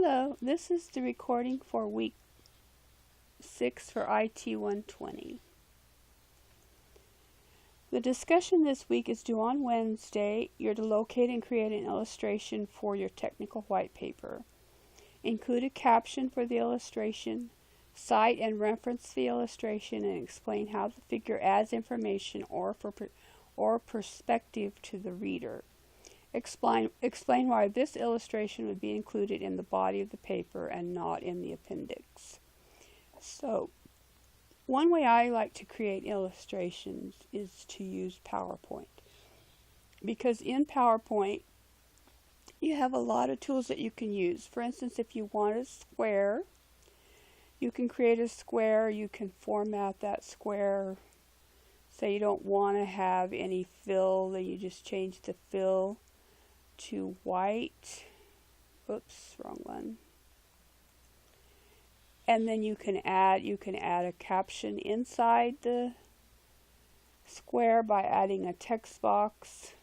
Hello, this is the recording for week 6 for IT120. The discussion this week is due on Wednesday. You're to locate and create an illustration for your technical white paper. Include a caption for the illustration, cite and reference the illustration, and explain how the figure adds information or perspective to the reader. Explain why this illustration would be included in the body of the paper and not in the appendix. So, one way I like to create illustrations is to use PowerPoint. Because in PowerPoint, you have a lot of tools that you can use. For instance, if you want a square, you can create a square, you can format that square. Say you don't want to have any fill, then you just change the fill to white. Oops, wrong one. And then you can add a caption inside the square by adding a text box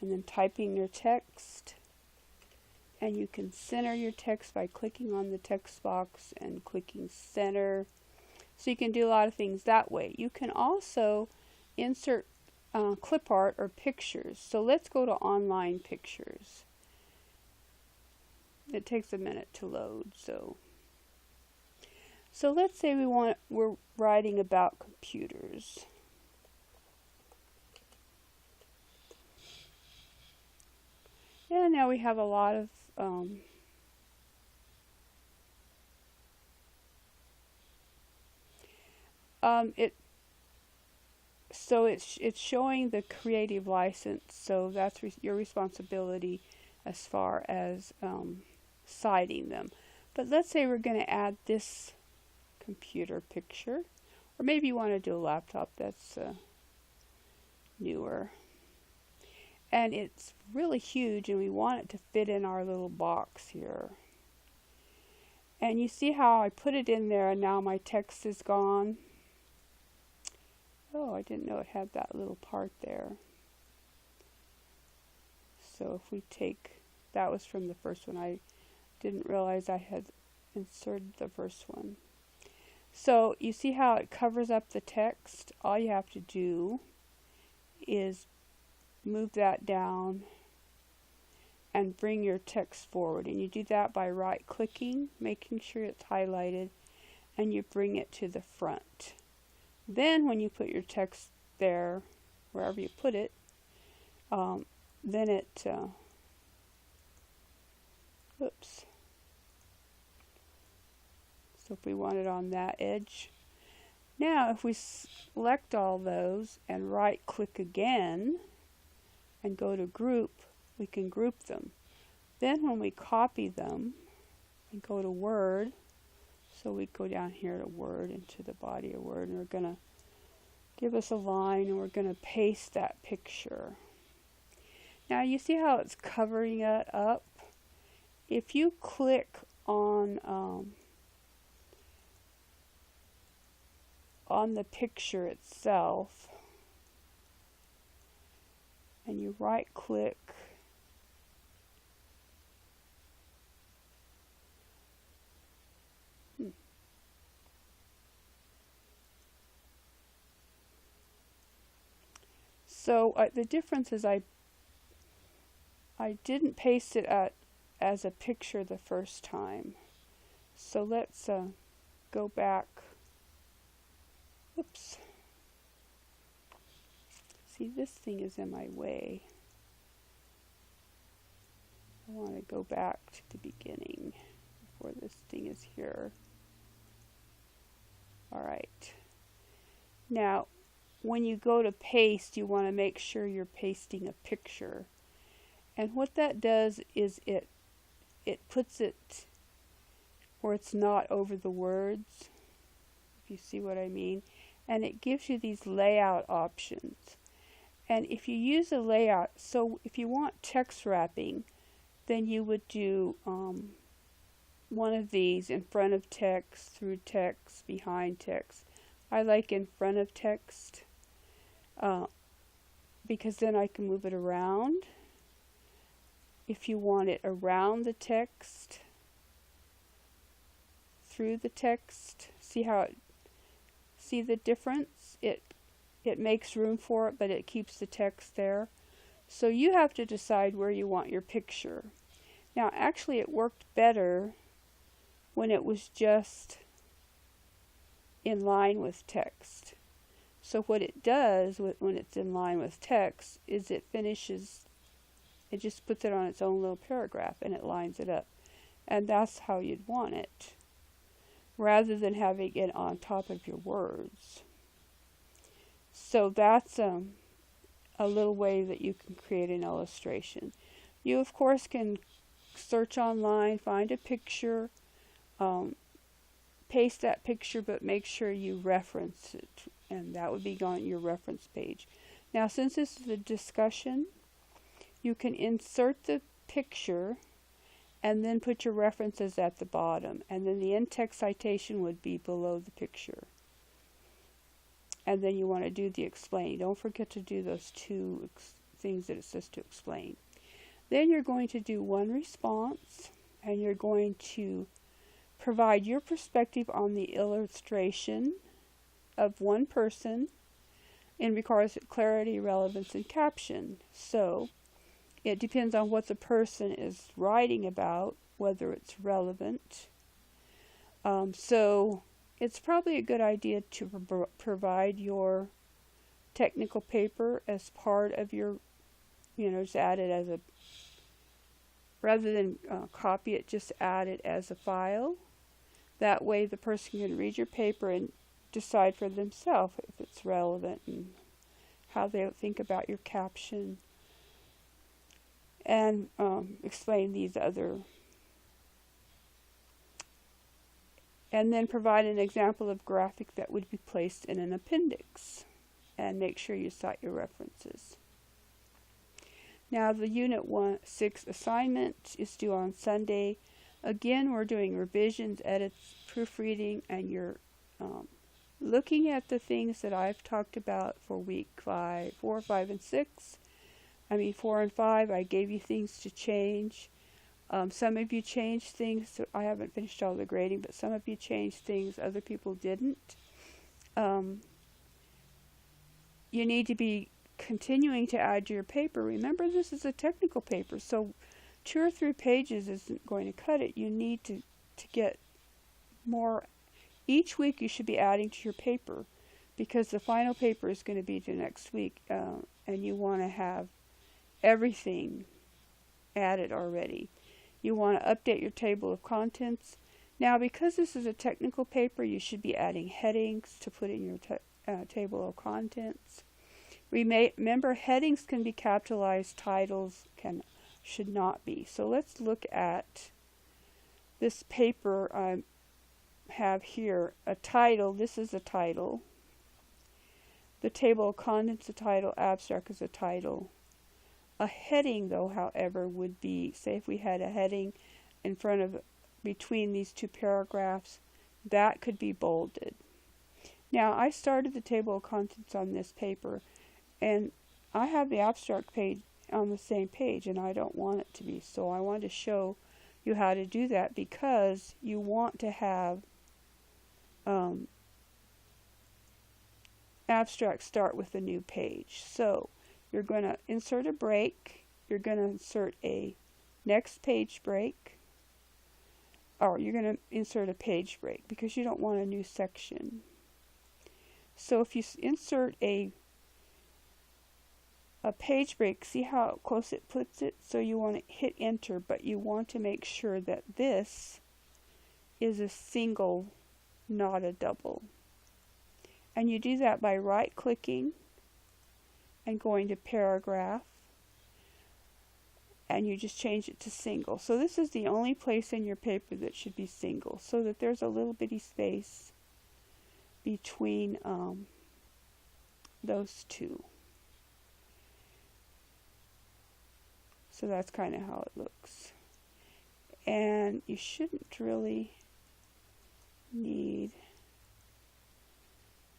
and then typing your text. And you can center your text by clicking on the text box and clicking center. So you can do a lot of things that way. You can also insert clip art or pictures. So let's go to online pictures. It takes a minute to load. So let's say we're writing about computers. And now we have a lot of it's showing the creative license, so that's your responsibility as far as citing them. But let's say we're going to add this computer picture, or maybe you want to do a laptop that's newer. And it's really huge, and we want it to fit in our little box here. And you see how I put it in there, and now my text is gone. Oh, I didn't know it had that little part there. So if we take, that was from the first one. I didn't realize I had inserted the first one. So you see how it covers up the text? All you have to do is move that down and bring your text forward. And you do that by right-clicking, making sure it's highlighted, and you bring it to the front. Then when you put your text there, wherever you put it, then it, oops. So if we want it on that edge. Now if we select all those and right-click again and go to group, we can group them. Then when we copy them and go to Word, so we go down here to Word, into the body of Word, and we're going to give us a line, and we're going to paste that picture. Now you see how it's covering it up? If you click on the picture itself, and you right click, so the difference is I didn't paste it as a picture the first time. So let's go back. Oops. See, this thing is in my way. I want to go back to the beginning before this thing is here. Alright. Now, when you go to paste, you want to make sure you're pasting a picture. And what that does is it puts it where it's not over the words, if you see what I mean. And it gives you these layout options. And if you use a layout, so if you want text wrapping, then you would do one of these: in front of text, through text, behind text. I like in front of text because then I can move it around. If you want it around the text, through the text. See the difference? It makes room for it, but it keeps the text there. So you have to decide where you want your picture. Now, actually, it worked better when it was just in line with text. So what it does when it's in line with text is it just puts it on its own little paragraph and it lines it up. And that's how you'd want it, rather than having it on top of your words. So that's a little way that you can create an illustration. You, of course, can search online, find a picture, paste that picture, but make sure you reference it, and that would be on your reference page. Now, since this is a discussion, you can insert the picture and then put your references at the bottom, and then the in-text citation would be below the picture. And then you want to do the explain. Don't forget to do those two things that it says to explain. Then you're going to do one response, and you're going to provide your perspective on the illustration of one person in regards to clarity, relevance, and caption. So it depends on what the person is writing about, whether it's relevant. So it's probably a good idea to provide your technical paper as part of your, just add it as rather than copy it, just add it as a file. That way the person can read your paper and decide for themselves if it's relevant and how they think about your caption, and explain these other. And then provide an example of graphic that would be placed in an appendix. And make sure you cite your references. Now the Unit 6 assignment is due on Sunday. Again, we're doing revisions, edits, proofreading, and you're looking at the things that I've talked about for week 4, 5, and 6. 4 and 5, I gave you things to change. Some of you changed things. So I haven't finished all the grading, but some of you changed things. Other people didn't. You need to be continuing to add to your paper. Remember, this is a technical paper, so 2 or 3 pages isn't going to cut it. You need to get more. Each week you should be adding to your paper, because the final paper is going to be due next week, and you want to have everything added already. You want to update your table of contents. Now, because this is a technical paper, you should be adding headings to put in your table of contents. Remember, headings can be capitalized, titles should not be. So let's look at this paper I have here. A title, this is a title. The table of contents, a title. Abstract is a title. A heading, though, however, would be, say if we had a heading in front of, between these 2 paragraphs, that could be bolded. Now, I started the table of contents on this paper, and I have the abstract page on the same page, and I don't want it to be. So I want to show you how to do that, because you want to have abstract start with a new page. So you're going to insert a break. You're going to insert a next page break. Or you're going to insert a page break because you don't want a new section. So if you insert a page break, see how close it puts it? So you want to hit enter, but you want to make sure that this is a single, not a double. And you do that by right-clicking and going to paragraph, and you just change it to single. So this is the only place in your paper that should be single, so that there's a little bitty space between those two. So that's kind of how it looks. And you shouldn't really need,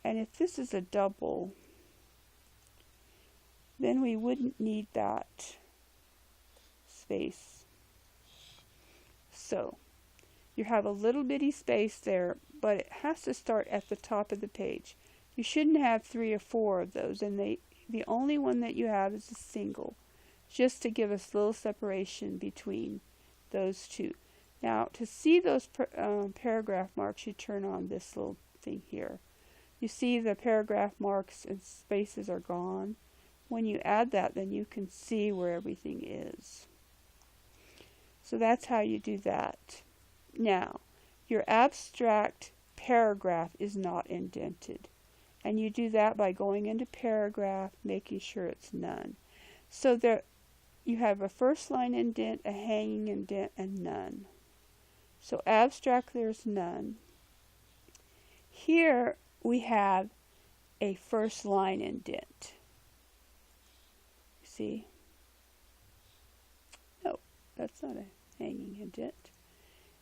and if this is a double, then we wouldn't need that space. So You have a little bitty space there, but it has to start at the top of the page. You shouldn't have 3 or 4 of those, and the only one that you have is a single, just to give us a little separation between those two. Now, to see those paragraph marks, you turn on this little thing here. You see the paragraph marks and spaces are gone. When you add that, then you can see where everything is. So that's how you do that. Now, your abstract paragraph is not indented. And you do that by going into paragraph, making sure it's none. So there you have a first line indent, a hanging indent, and none. So abstract, there's none. Here we have a first line indent. See? No, that's not a hanging indent.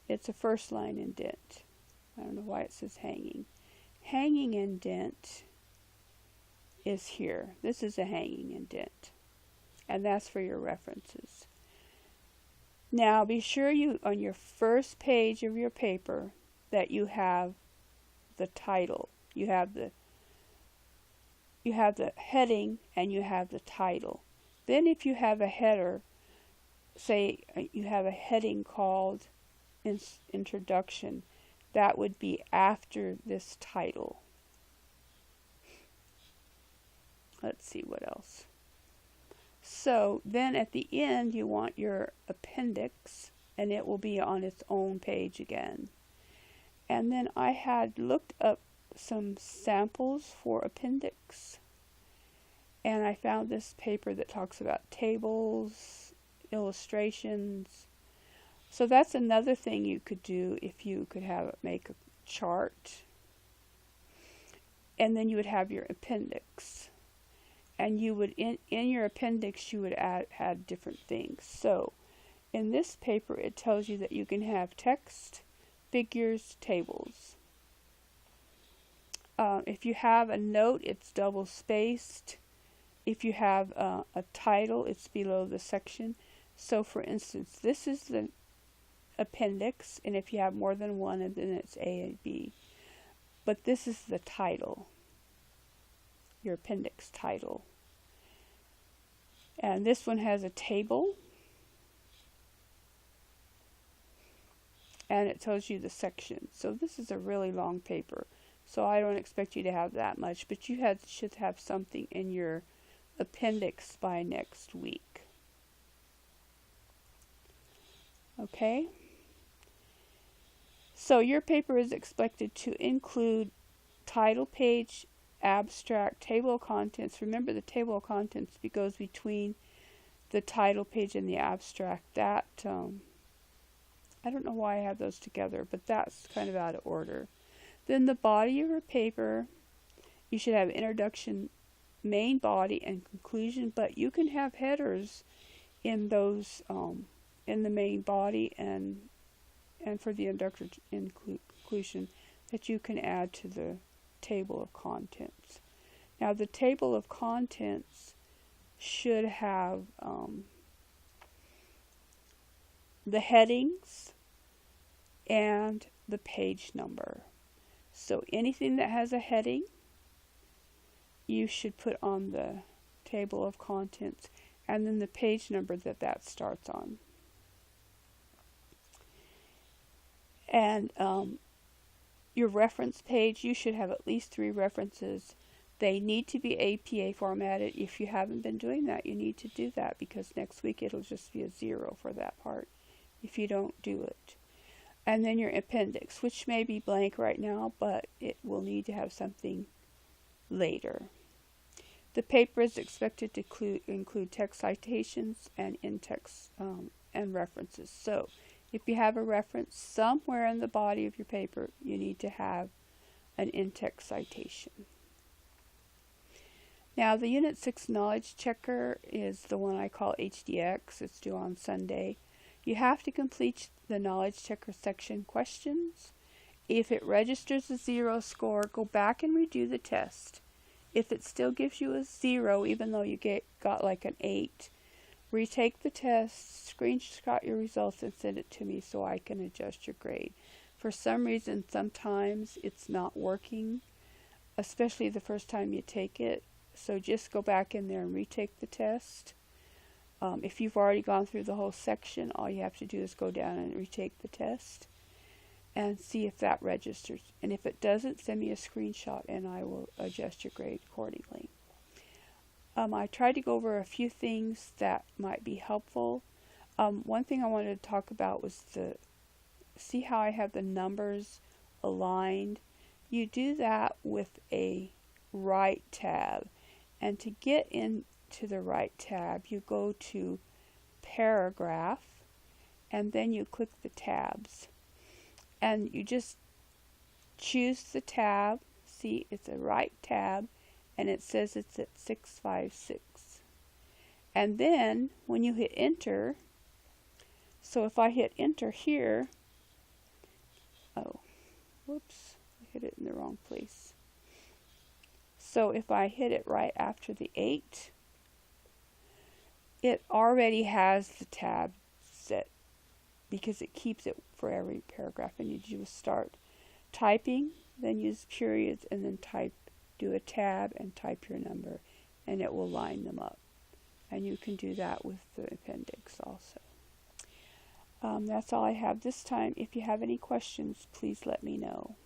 It's a first line indent. I don't know why it says hanging. Hanging indent is here. This is a hanging indent. And that's for your references. Now be sure you, on your first page of your paper, that you have the title. You have the heading and you have the title. Then if you have a header, say you have a heading called Introduction, that would be after this title. Let's see what else. So then at the end you want your appendix, and it will be on its own page again. And then I had looked up some samples for appendix, and I found this paper that talks about tables, illustrations. So that's another thing you could do if you could make a chart, and then you would have your appendix. And you would, in your appendix, you would add different things. So in this paper, it tells you that you can have text, figures, tables. If you have a note, it's double spaced. If you have a title, it's below the section. So for instance, this is the appendix, and if you have more than one, then it's A and B. But this is the title, your appendix title. And this one has a table, and it tells you the section. So this is a really long paper, so I don't expect you to have that much, but you should have something in your appendix by next week. Okay? So your paper is expected to include title page, abstract, table of contents. Remember, the table of contents goes between the title page and the abstract. That I don't know why I have those together, but that's kind of out of order. Then the body of your paper, you should have introduction, main body, and conclusion, but you can have headers in those in the main body and for the introduction and conclusion that you can add to the table of contents. Now the table of contents should have the headings and the page number. So anything that has a heading, you should put on the table of contents, and then the page number that starts on. And your reference page, you should have at least 3 references. They need to be APA formatted. If you haven't been doing that, you need to do that, because next week it'll just be a 0 for that part if you don't do it. And then your appendix, which may be blank right now, but it will need to have something later. The paper is expected to include text citations and in-text and references. So if you have a reference somewhere in the body of your paper, you need to have an in-text citation. Now the Unit 6 Knowledge Checker is the one I call HDX. It's due on Sunday. You have to complete the Knowledge Checker section questions. If it registers a 0 score, go back and redo the test. If it still gives you a 0, even though you got like an 8, Retake the test, screenshot your results, and send it to me so I can adjust your grade. For some reason, sometimes it's not working, especially the first time you take it. So just go back in there and retake the test. If you've already gone through the whole section, all you have to do is go down and retake the test and see if that registers. And if it doesn't, send me a screenshot and I will adjust your grade accordingly. I tried to go over a few things that might be helpful. One thing I wanted to talk about was see how I have the numbers aligned. You do that with a right tab. And to get into the right tab, you go to Paragraph, and then you click the tabs. And you just choose the tab. See, it's a right tab, and it says it's at 656. And then, when you hit Enter, so if I hit Enter here, oh, whoops, I hit it in the wrong place. So if I hit it right after the 8, it already has the tab set because it keeps it for every paragraph. And you just start typing, then use periods, and then do a tab and type your number, and it will line them up. And you can do that with the appendix also. That's all I have this time. If you have any questions, please let me know.